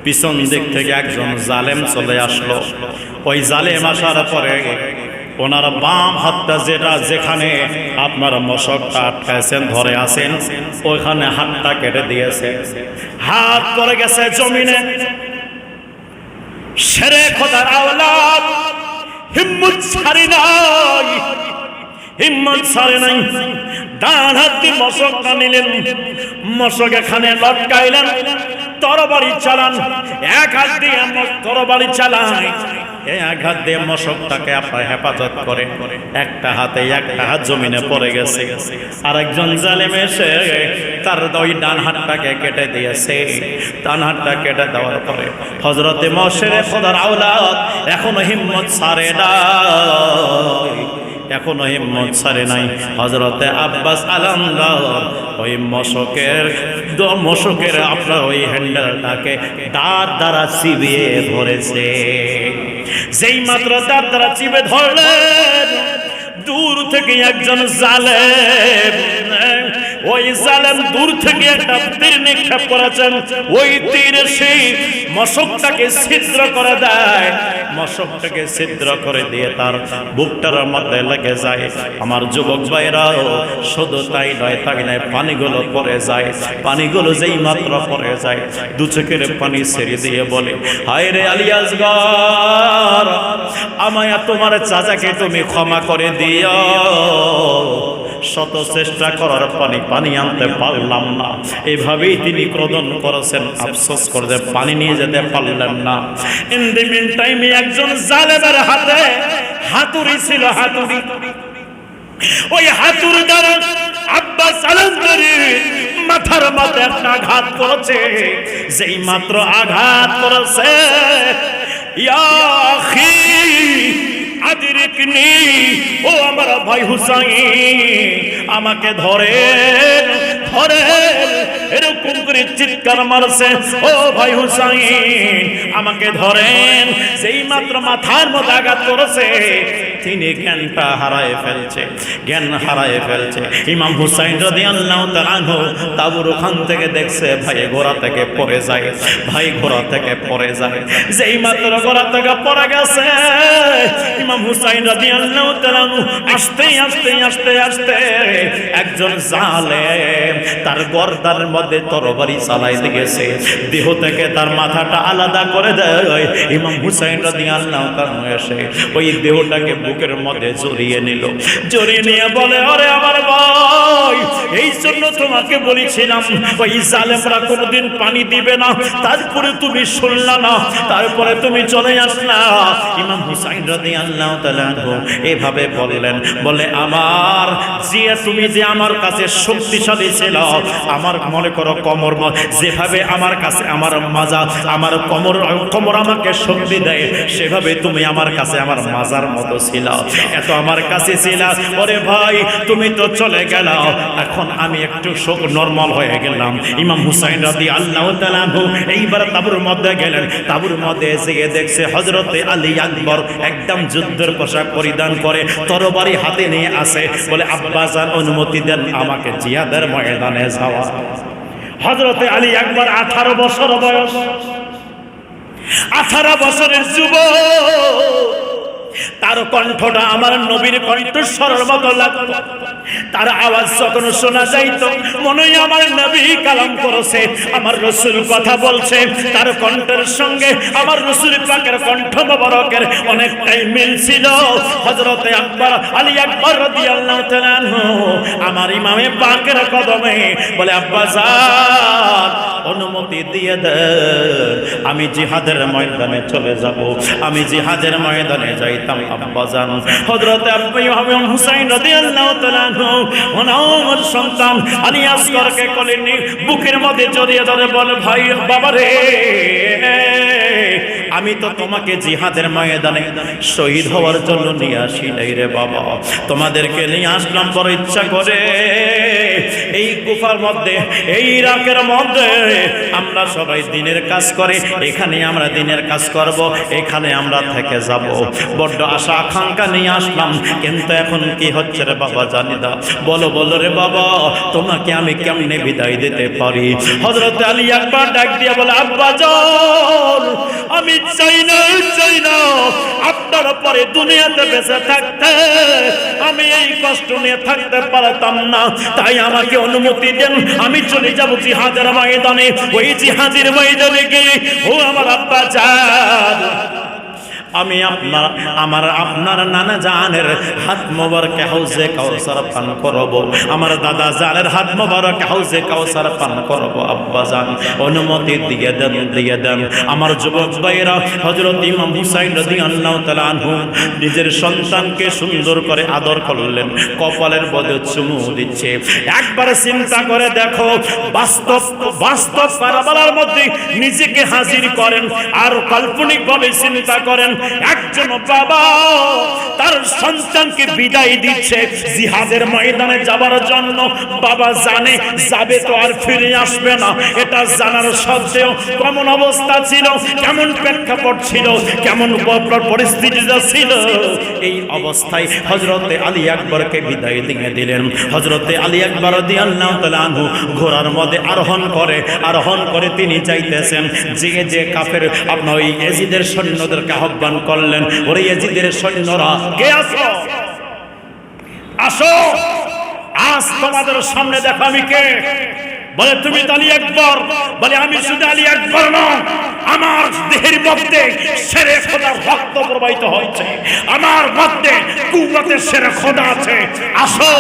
পিছন দিক থেকে একজন জালেম চলে আসলো। ওই জালেম আসার পরে ওনার বাম হাতটা, যেটা যেখানে আপনার মশকটা আটকাইছেন, ধরে আছেন, ওইখানে হাতটা কেটে দিয়েছে। হাত পড়ে গেছে জমিনে। শেরে খোদার আওলাদ হিম্মত ছাড়ি নাই, হিম্মত ছাড়ে নাই। ডান হাত দিয়ে মশকটা নিলেন, মশক এখানে লটকাইলেন, তরবারি চালান। এক হাত দিয়ে তরবারি চালায়, এক হাত দিয়ে মশকটাকে আপনার হেফাজত করে, একটা হাত জমিনে পড়ে গেছে। আর একজন জালেম এসে তার ওই ডান হাতটাকে কেটে দিয়েছে। ডান হাতটা কেটে দেওয়ার পরে হযরতে শেরে খোদার আওলাদ এখনো হিম্মত ছাড়ে নাই, এখনো হিম্মত ছাড়ে নাই। হযরতে আব্বাস আলামদার ওই মশকের আপনার ওই হ্যান্ডেলটাকে দাঁত দ্বারা চিবিয়ে ধরেছে। যেই মাত্র দাঁত দ্বারা চিবে ধরলেন, দূর থেকে একজন জালেম, ওই জালেম দূর থেকে একটা তীর নিক্ষেপ করেছেন। ওই তীর সেই মশকটাকে ছিদ্র করে দেয়, মশকটাকে ছিদ্র করে দিয়ে তার বুকটার মধ্যে লেগে যায়। আমার যুবক ভাইরাও শুধু তাই নয়, তাই নয়, পানিগুলো পড়ে যায়। পানিগুলো যেই মাত্র পড়ে যায়, দু চোখের পানি ছেড়ে দিয়ে বলে, হায় রে আলিয়াসগর, আমায় তোমার চাচাকে তুমি ক্ষমা করে দিও। শত চেষ্টা করার পানি আনতে পারলাম না। এভাবেই তিনি ক্রোধন করেছেন, আফসোস করে পানি নিয়ে যেতে পারলেন না। ইন দি মিন টাইমে একজন জালেমের হাতে হাতুড়ি ছিল, হাতুড়ি। ওই হাতুড়ি দ্বারা আব্বাস আলামদারি মাথার মধ্যে একটা আঘাত করেছে। যেই মাত্র আঘাত করেছে, ইয়া আখি আদিরিকনি, ও আমার ভাই হুসাইন, আমাকে ধরে ধরে এরকম করে চিৎকার মারছে, ও ভাই হুসাইন আমাকে ধরেন। যেই মাত্র মাথার মধ্যে আঘাত করেছে, তিনি জ্ঞানটা হারায় ফেলছে, জ্ঞান হারায় ফেলছে। ইমাম হুসাইন রাদিয়াল্লাহু তাআলা আনহু তাবুর ওখান থেকে দেখছে ভাই ঘোড়া থেকে পড়ে যায়, ভাই ঘোড়া থেকে পড়ে যায়। যেই মাত্র ঘোড়া থেকে পড়ে গেছে, ইমাম হুসাইন রাদিয়াল্লাহু তাআলা আনহু আস্তে আস্তে আস্তে আস্তে একজন জালেম তার গর্দানের মধ্যে তরবারি চালাই দিয়েছে, দেহ থেকে তার মাথাটা আলাদা করে দেয়। ইমাম হুসাইন রাদিয়াল্লাহু তাআলা এসে ওই দেহটাকে বুকের মধ্যে জড়িয়ে নিল, জড়িয়ে নিয়ে বলে, আরে আমার ভাই, এই জন্য তোমাকে বলেছিলাম ওই জালেমরা কোনোদিন পানি দিবে না, তারপরে তুমি শুনলা না, তারপরে তুমি চলে আসলা। ইমাম হুসাইন রাদিয়াল্লাহু তাআলা এভাবে বললেন, বলে আমার জিয়া, তুমি যে আমার কাছে শক্তিশালী ছিল, আমার মনে করো কোমর যেভাবে আমার কাছে আমার মাজা, আমার কোমর আমাকে শক্তি দেয়, সেভাবে তুমি আমার কাছে আমার মাজার মতো ছিল, এত আমার কাছে ছিল। ওরে ভাই, তুমি তো চলে গেল, এখন আমি একটু নরমাল হয়ে গেলাম। ইমাম হুসাইন রাদিয়াল্লাহু তাআলা এইবার তাবুর মধ্যে গেলেন। তাবুর মধ্যে এসে দেখছে হযরতে আলী আকবর একদম যুদ্ধের পোশাক পরিধান করে তরবারি হাতে নিয়ে আসে। বলে, আব্বাজান অনুমতি দেন আমাকে জিহাদের ময়দানে যাওয়া। হযরতে আলী আকবর 18 বছর বয়স, 18 বছরের যুবক। তার কণ্ঠটা আমার নবীর কণ্ঠস্বরের মতো লাগতো। তার আওয়াজ যখন শোনা যাইতো, মনে হয় আমার নবী কালাম করেছে, আমার রাসূল কথা বলছে। তার কণ্ঠের সঙ্গে আমার রাসূল পাকের কণ্ঠ মোবারকের অনেকটাই মিল ছিল। হযরতে আকবর আলী আকবর রাদিয়াল্লাহু তাআলা আনহু আমার ইমামে পাকের কদমে বলে, আব্বাজান অনুমতি দিয়ে দেন, আমি জিহাদের ময়দানে চলে যাব। আমি জিহাদের ময়দানে যাইতাম আব্বাজান। হযরত ইমাম হুসাইন রাদিয়াল্লাহু তাআলা আনহু ওনার সন্তান আলী আসগরকে কোলে নিয়ে বুকের মধ্যে জড়িয়ে ধরে বলে, ভাই বাবা রে, আমি তো তোমাকে জিহাদের ময়দানে শহীদ হওয়ার জন্য নিয়ে আসি নাই রে বাবা, তোমাদেরকে নিয়ে আসলাম বড় ইচ্ছা করে। এই গুফার মধ্যে, এই ইরাকের মধ্যে আমরা সবাই দিনের কাজ করে, এখানে আমরা দিনের কাজ করব, এখানে আমরা থেকে যাব। বড্ড আশা আকাঙ্ক্ষা নিয়ে আসলাম, কিন্তু এখন কি হচ্ছে রে বাবা জানি না। বলো বলো রে বাবা, তোমাকে আমি কেমনে বিদায় দিতে পারি? হযরত আলী আকবর ডাক দিয়ে বলে, আব্বাজান আমি চাই না আপনার পরে দুনিয়াতে বেঁচে থাকতে, আমি এই কষ্ট নিয়ে থাকতে পারতাম না, তাই আমাকে অনুমতি দেন, আমি চলে যাব জিহাদের ময়দানে। ওই জিহাদের ময়দানে গিয়ে ও আমার আব্বাজান, আমি আপনার নানা জানের হাত মোবারকে হাউজে কাউসার পান করব, আমার দাদা জানের হাত মোবারকে হাউজে কাউসার পান করব। আব্বাজান অনুমতি দিয়ে দেন। আমার যুবক ভাইরা, হযরত ইমাম হুসাইন রাদিয়াল্লাহু তাআলা আনহু নিজের সন্তানকে সুন্দর করে আদর করলেন, কপালের মধ্যে চুমু দিচ্ছে। একবার চিন্তা করে দেখো, বাস্তব কারবালার মধ্যে নিজেকে হাজির করেন, আর কাল্পনিকভাবে চিন্তা করেন একজন বাবা তার সন্তানকে বিদায় দিচ্ছে জিহাদের ময়দানে যাবার জন্য। বাবা জানে যাবে তো আর ফিরে আসবে না, এটা জানার সত্ত্বেও কেমন অবস্থা ছিল, কেমন প্রেক্ষাপট ছিল, কেমন পরিস্থিতি ছিল, এই অবস্থায় হযরতে আলী আকবরকে বিদায় দিয়ে দিলেন। হযরতে আলী আকবর রাদিয়াল্লাহু তাআলা আনহু ঘোড়ার মধ্যে আরোহণ করে তিনি যাইতেছেন। যে কাফের আপনার ওই ইয়াজিদের সৈন্যদেরকে আহ্বান করলেন, ওরে ইয়াজিদের সৈন্যরা কে আসো, আজ তোমাদের সামনে দেখো আমি কে। বলে, তুমি আলী আকবর? বলে, আমি শুধু আলী আকবর না, আমার দেহের মধ্যে শেরে খোদার রক্ত প্রবাহিত হয়েছে, আমার মধ্যে কুওয়াতের শেরে খোদা আছে। আসো,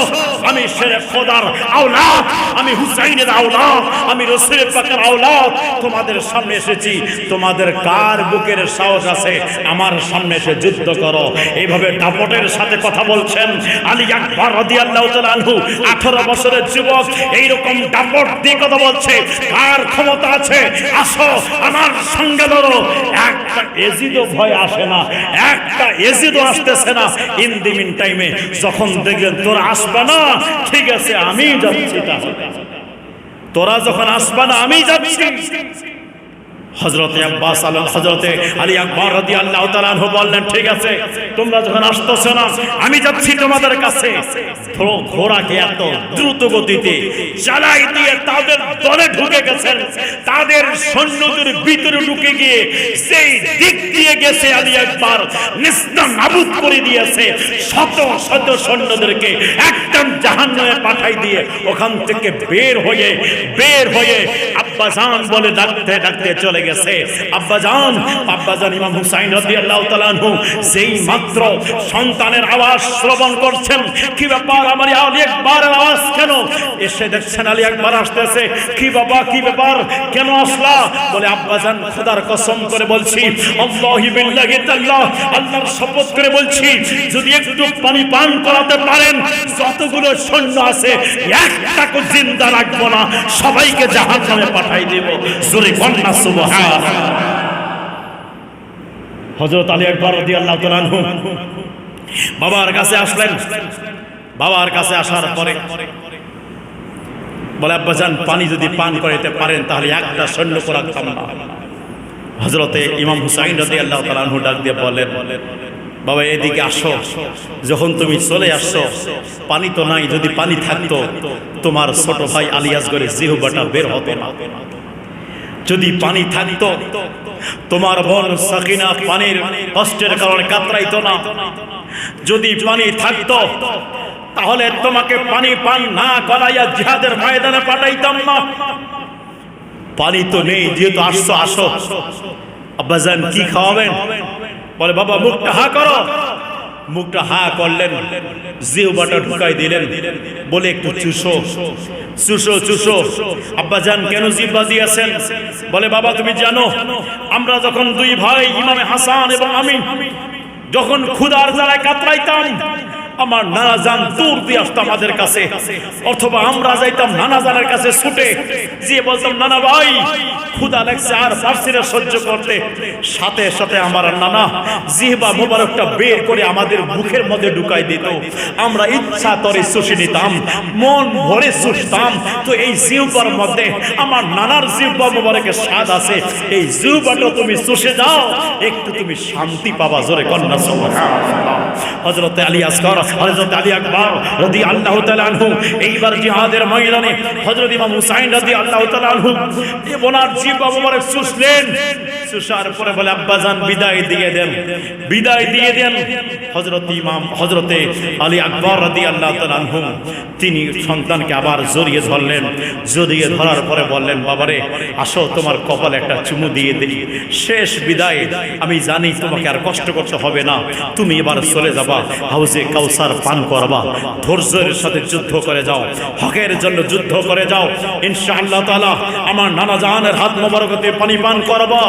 আমি শেরে খোদার আওলাদ, আমি হুসাইনের আওলাদ, আমি রাসূল পাকের আওলাদ। তোমাদের সামনে এসেছি, তোমাদের কার বুকের সাহস আছে আমার সামনে এসে যুদ্ধ করো? এইভাবে দাপটের সাথে কথা বলছেন আলী আকবর রাদিয়াল্লাহু তাআলা আনহু। 18 বছরের যুবক এইরকম দাপট দিয়ে কথা বলছে, কার ক্ষমতা আছে? আসো, আমার সঙ্গে লড়ো। একটা এজিদও ভয় আসে না, একটা এজিদও আসতেছে না। ইন দি মিন টাইমে যখন দেখলেন তোরা আসবে না, ঠিক আছে আমি যাচ্ছি, তাহলে তোরা যখন আসবে না আমি যাচ্ছি। হযরতে আব্বাস হযরতে আলী আকবর রাদিয়াল্লাহু তাআলা আনহু বললেন, ঠিক আছে তোমরা যখন আসতেছো না আমি যাচ্ছি তোমাদের কাছে। ঘোড়াকে এত দ্রুত গতিতে চালাই দিয়ে তাদের দলে ঢুকে গেছেন, তাদের সৈন্যদের ভিতরে ঢুকে গিয়ে সেই দিক দিয়ে গেছে আলী আকবর নিস্তানাবুদ করে দিয়েছে। শত শত সৈন্যদেরকে একদম জাহান্নামে পাঠাই দিয়ে ওখান থেকে বের হয়ে আব্বাজান বলে ডাকতে ডাকতে চলে গেছে। আব্বাজান ইমাম হুসাইন রাদিয়াল্লাহু তাআলা আনহু যেই মাত্র সন্তানের আওয়াজ শ্রবণ করছেন, কি ব্যাপার আমার আলী আকবরের আওয়াজ কেন? এসে দেখছেন আলী আকবর আসতেছে। কি বাবা, কি ব্যাপার, কেন আসলা? বলে আব্বাজান খোদার কসম করে বলছি, আল্লাহি বিল্লাহি তাআলা, আল্লাহর শপথ করে বলছি, যদি একটু পানি পান করাতে পারেন যতগুলো সৈন্য আছে একটাকে জিন্দা রাখবো না, সবাইকে জাহান্নামে পাঠাই দেব। জোরে কন্যা সুবহান। হযরত আলী আকবর রাদিয়াল্লাহু তাআলা আনহু বাবার কাছে আসলেন। বাবার কাছে আসার পরে বলে, আব্বাজান পানি যদি পান করাইতে পারেন তাহলে একটা সৈন্য রাখতাম না। হযরতে ইমাম হুসাইন রাদিয়াল্লাহু তাআলা আনহু ডাক দিয়ে বলেন, বাবা এদিকে আসো। যখন তুমি চলে আসছো পানি তো নাই, যদি পানি থাকতো তোমার ছোট ভাই আলী আসগরের জিহ্বাটা বের হতো না। যদি পানি থাকতো তোমার বোন সাকিনা পানির কষ্টের কারণে কাতরাইতো না। যদি পানি থাকতো তাহলে তোমাকে পানি পান না করাইয়া জিহাদের ময়দানে পাঠাইতাম না। পানি তো নেই, যেহেতু আসছো আসো। আব্বাজান কি খাওয়াবেন? বলে, বাবা মুখটা হা করো। মুখটা হা করলেন, জিহ্বাটা ঢুকাই দিলেন, বলে একটু চুষো চুষো চুষো। আব্বাজান কেন জিহ্বা দিয়েছেন? বলে, বাবা তুমি জানো আমরা যখন দুই ভাই ইমামে হাসান এবং আমি যখন ক্ষুধার জ্বালায় কাতরাইতাম, আমার নানা জান দূর দিয়ে আসতো আমাদের কাছে, অথবা আমরা যাইতাম নানা জানের কাছে ছুটে যে বলতাম, নানা ভাই ক্ষুধা লাগছে আর পারছি না সহ্য করতে। সাথে সাথে আমার নানা জিহ্বা মোবারকটা বের করে আমাদের মুখের মধ্যে ঢুকাই দিত। আমরা ইচ্ছা করে চুষে নিতাম, মন ভরে চুষতাম। তো এই জিহ্বার মধ্যে আমার নানার জিহ্বা মোবারকের স্বাদ আছে, এই জিহ্বাটা তুমি চুষে যাও, একটু তুমি শান্তি পাবা। জোরে কন্যা সুবহানাল্লাহ। হযরত আলী আসগর, হযরত আলী আকবর রাদিয়াল্লাহু তাআলা আনহু এইবার জিহাদের ময়দানে হযরত ইমাম হুসাইন রাদিয়াল্লাহু তাআলা আনহু ওনার জিহ্বা মোবারক চুষলেন। চুষার পরে বলে, আব্বাজান বিদায় দিয়ে দেন, বিদায় দিয়ে দেন। হযরতে আলী আকবর রাদিয়াল্লাহু তাআলা আনহু তিনি সন্তানকে আবার জড়িয়ে ধরলেন। জড়িয়ে ধরার পরে বললেন, বাবারে আসো তোমার কপালে একটা চুমু দিয়ে দিই, শেষ বিদায়। আমি জানি তোমাকে আর কষ্ট করতে হবে না, তুমি এবার চলে যাবা, হাউজে কাউসার পান করবা, ধৈর্যের সাথে যুদ্ধ করে যাও, হকের জন্য যুদ্ধ করে যাও। ইনশাআল্লাহ তাআলা আমার নানা জানের হাত মোবারকতে পানি পান করবা,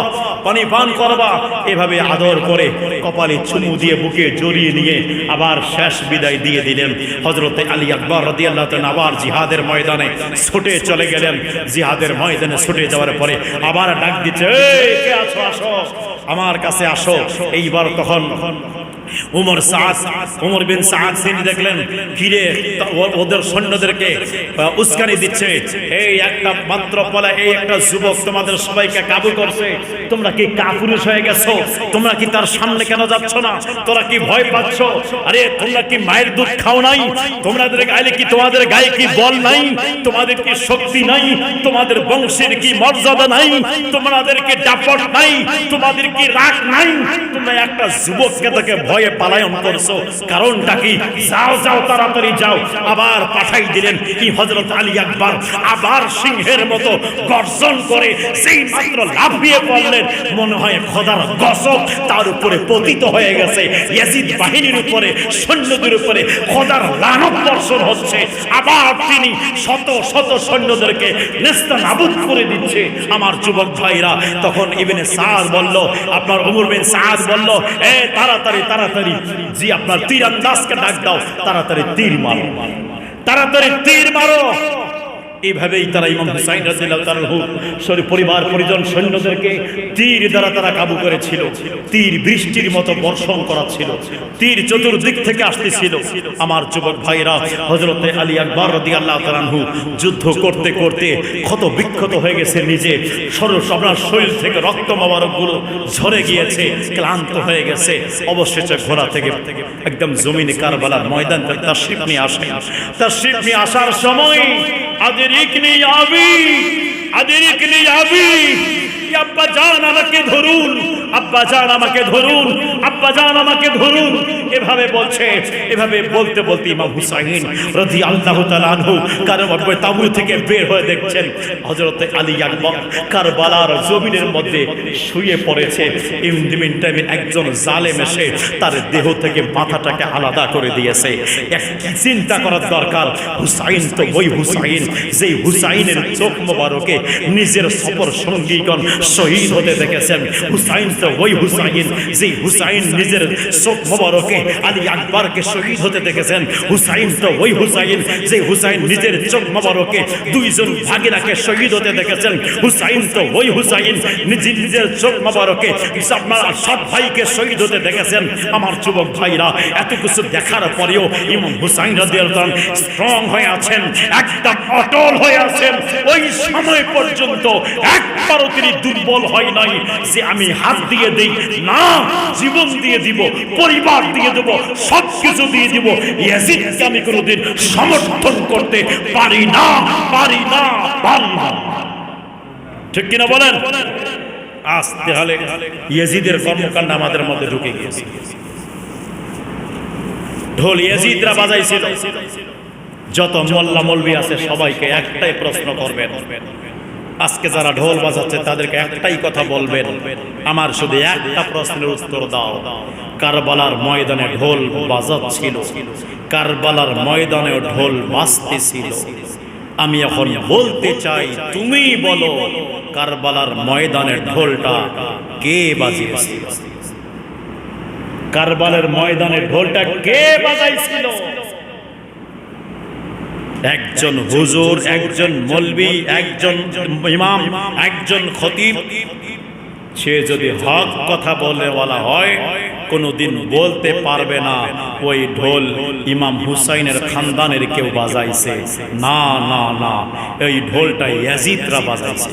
পানি পান করবা। এভাবে আদর করে কপালে চুমু দিয়ে বুকে জড়িয়ে নিয়ে আবার শেষ বিদায় দিয়ে দিলেন। হযরতে আলী আকবর রাদিয়াল্লাহু তাআলা আবার জিহাদের ময়দানে ছুটে চলে গেলেন। জিহাদের ময়দানে ছুটে যাওয়ার পরে আবার ডাক দিচ্ছে, এই কে আছো, আসো আমার কাছে আসো। এইবার তখন উমর বিন সাদ তিনি দেখলেন ফিরে ওদের সৈন্যদেরকে উস্কানি দিচ্ছে, এই একটা মাত্র পলা, এই একটা যুবক তোমাদের সবাইকে কাবু করছে, তোমরা কি কাপুরুষ হয়ে গেছো? তোমরা কি তার সামনে কেন যাচ্ছ না? তোরা কি ভয় পাচ্ছ? আরে তোমরা কি মায়ের দুধ খাও নাই? তোমাদের গায়ে কি, তোমাদের গায়ে কি বল নাই? তোমাদের কি শক্তি নাই? তোমাদের বংশের কি মর্যাদা নাই? তোমাদের কি দাপট নাই? তোমাদের কি রাগ নাই? তোমরা একটা যুবককে থেকে ভয়ে পালায়ন করছো, কারণটা কি? যাও যাও তাড়াতাড়ি যাও। আবার পাঠাই দিলেন কি হযরত আলী আকবর আবার সিংহের মতো গর্জন করে সেই মাত্র লাফিয়ে পড়লেন, মনে হয় খোদার গজব তার উপরে পতিত হয়ে গেছে। ইয়াজিদ বাহিনীর উপরে, সৈন্যদের উপরে খোদার লানত বর্ষণ হচ্ছে। আবার তিনি শত শত সৈন্যদেরকে নেস্তানাবুদ করে দিচ্ছে। আমার যুবক ভাইরা, তখন ইবনে সাদ বলল, আপনার ওমর বিন সাদ বলল, এ তাড়াতাড়ি তাড়াতাড়ি জি আপনার তীরন্দাজকে ডাক দাও, তাড়াতাড়ি তীর মারো, তাড়াতাড়ি তীর মারো। এইভাবেই তারা ইমাম হুসাইন রাদিয়াল্লাহু তাআলা সরি পরিবার পরিজন সৈন্যদেরকে তীর দ্বারা তারা কাবু করেছিল। তীর বৃষ্টির মতো বর্ষণ করাচ্ছিল, তীর চতুর্দিক থেকে আসতেছিল। আমার যুবক ভাইরা, হযরতে আলী আকবর রাদিয়াল্লাহু তাআলা যুদ্ধ করতে করতে ক্ষত বিক্ষত হয়ে গেছে, নিজে আপনার শরীর থেকে রক্ত মোবারকগুলো ঝরে গিয়েছে, ক্লান্ত হয়ে গেছে। অবশেষে ঘোড়া থেকে একদম জমিনে কারবালার ময়দান তাশরীফ নিয়ে আসে। তাশরীফ নিয়ে আসার সময় আদরিকনি আবি, আদরিকনি আবি, আব্বা জান আমাকে ধরুন, আব্বা জান আমাকে ধরুন, আব্বা জান আমাকে ধরুন, এভাবে বলছে। এভাবে বলতে বলতে ইমাম হুসাইন রাদিয়াল্লাহু তাআলা আনহু কারবালার তাঁবু থেকে বের হয়ে দেখছেন হযরতে আলী আকবর কারবালার জমিনের মধ্যে শুয়ে পড়েছে। ইমদিমিন টাইমে একজন জালেম এসে তার দেহ থেকে মাথাটাকে আলাদা করে দিয়েছে। এক চিন্তা করার দরকার, হুসাইন তো ওই হুসাইন যেই হুসাইনের চোখ মোবারকে নিজের সফর সঙ্গীগণ শহীদ হতে দেখেছেন। হুসাইন তো ওই হুসাইন যেই হুসাইন নিজের চোখ মোবারকে আলী আকবরকে শহীদ হতে দেখেছেন। হুসাইন তো ওই হুসাইন যে হুসাইন নিজের চোখ মোবারকে দুইজন ভাগিনাকে শহীদ হতে দেখেছেন। হুসাইন তো ওই হুসাইন নিজের চোখ মোবারকে আপনারা সব ভাইকে শহীদ হতে দেখেছেন। আমার যুবক ভাইরা, এত কিছু দেখার পরেও ইমাম হুসাইন রাদিয়াল্লাহু তাআলা স্ট্রং হয়ে আছেন, একদম অটল হয়ে আছেন। ওই সময় পর্যন্ত একবারও তিনি দুর্বল হয় নাই যে আমি হাত দিয়ে দেই না, জীবন দিয়ে দিব, পরিবার দিয়ে দেব, সবকিছু দিয়ে দিব, ইয়াজিদকে আমি কোনোদিন সমর্থন করতে পারি না, পারি না, পারি না। ঠিক কিনা বলেন? আসতে হলে ইয়াজিদের কর্মকাণ্ড আমাদের মধ্যে ঢুকে গিয়েছে। ঢোল ইয়াজিদরা বাজাইছিল। যত মোল্লা মৌলবি আছে সবাইকে একটাই প্রশ্ন করবেন, আজকে যারা ঢোল বাজাচ্ছে তাদেরকে একটাই কথা বলবেন, আমার শুধু একটা প্রশ্নের উত্তর দাও। কারবালার ময়দানে ঢোল বাজাচ্ছিল, কারবালার ময়দানে ঢোল বাজতেছিল। আমি এখন বলতে চাই, তুমি বলো কারবালার ময়দানের ঢোলটা কে বাজিয়েছিল? কারবালার ময়দানে ঢোলটা কে বাজাইছিল? একজন হুজুর, একজন মৌলবি, একজন ইমাম, একজন খতিব। সে যদি হক কথা বলা হয় কোনোদিন বলতে পারবে না ওই ঢোল ইমাম হুসাইনের খানদানের কেউ বাজাইছে। না না না, এই ঢোলটা ইয়াজিদরা বাজাইছে।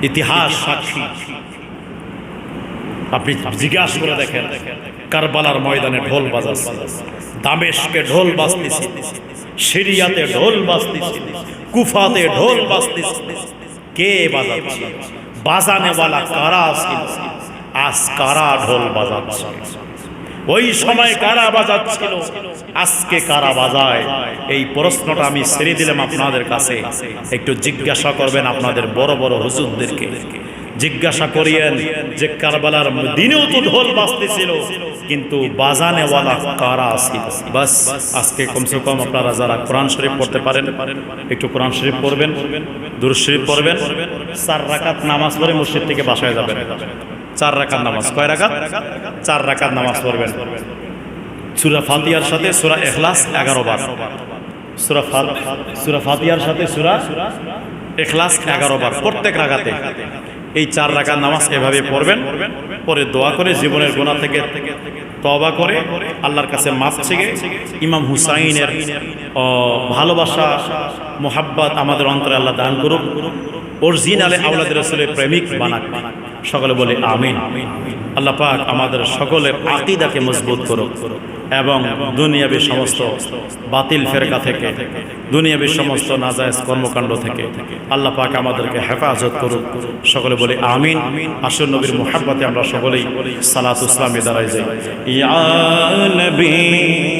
ইতিহাস সাক্ষী। আপনি জিজ্ঞাসা করে দেখেন, কারবালার ময়দানে ঢোল বাজাচ্ছে, দামেস্কে ঢোল বাজতেছে, সিরিয়াতে ঢোল বাজতেছে, কুফাতে ঢোল বাজতেছে। কে বাজাচ্ছে? বাজানেওয়ালা কারা ছিল? আজ কারা ঢোল বাজাচ্ছে? ওই সময় কারা বাজাচ্ছিল, আজকে কারা বাজায়? এই প্রশ্নটা আমি ছেড়ে দিলাম আপনাদের কাছে। একটু জিজ্ঞাসা করবেন আপনাদের বড় বড় হুজুরদেরকে, জিজ্ঞাসা করিয়েন যে কারবালার দিনেও তো ঢোল বাজতেছিল, কিন্তু বাজানেওয়ালা কারা ছিল? বাস আজকে কমসে কম আপনারা যারা কোরআন শরীফ পড়তে পারেন একটু কোরআন শরীফ পড়বেন, দুরূদ শরীফ পড়বেন। 4 রাকাত নামাজ পড়ে মসজিদ থেকে বাসায় যাবেন। 4 রাকাত নামাজ। কয় রাকাত? 4 রাকাত নামাজ পড়বেন। সূরা ফাতিহার সাথে সূরা ইখলাস 11 বার। সূরা ফাতিহার সাথে সূরা ইখলাস 11 বার প্রত্যেক রাকাতে। এই 4 রাকাত নামাজ এভাবে পড়বেন, পরে দোয়া করে জীবনের গুনাহ থেকে তওবা করে আল্লাহর কাছে মাফ চেয়ে ইমাম হুসাইনের ভালোবাসা মোহাব্বত আমাদের অন্তরে আল্লাহ দান করুক, অরিজিনালে আওলাদ রাসূলের প্রেমিক বানাক। সকলে বলে আমিন। আল্লাহ পাক আমাদের সকলের আকীদাকে মজবুত করুক। এবং দুনিয়াবী সমস্ত বাতিল ফেরকা থেকে, দুনিয়াবী সমস্ত নাজায়েজ কর্মকাণ্ড থেকে আল্লাহ পাক আমাদেরকে হেফাজত করুক। সকলে বলি আমিন। আসুন নবীর মুহাব্বতে আমরা সকলেই সালাতু ইসলামে দাঁড়াই যাই। ইয়া নবী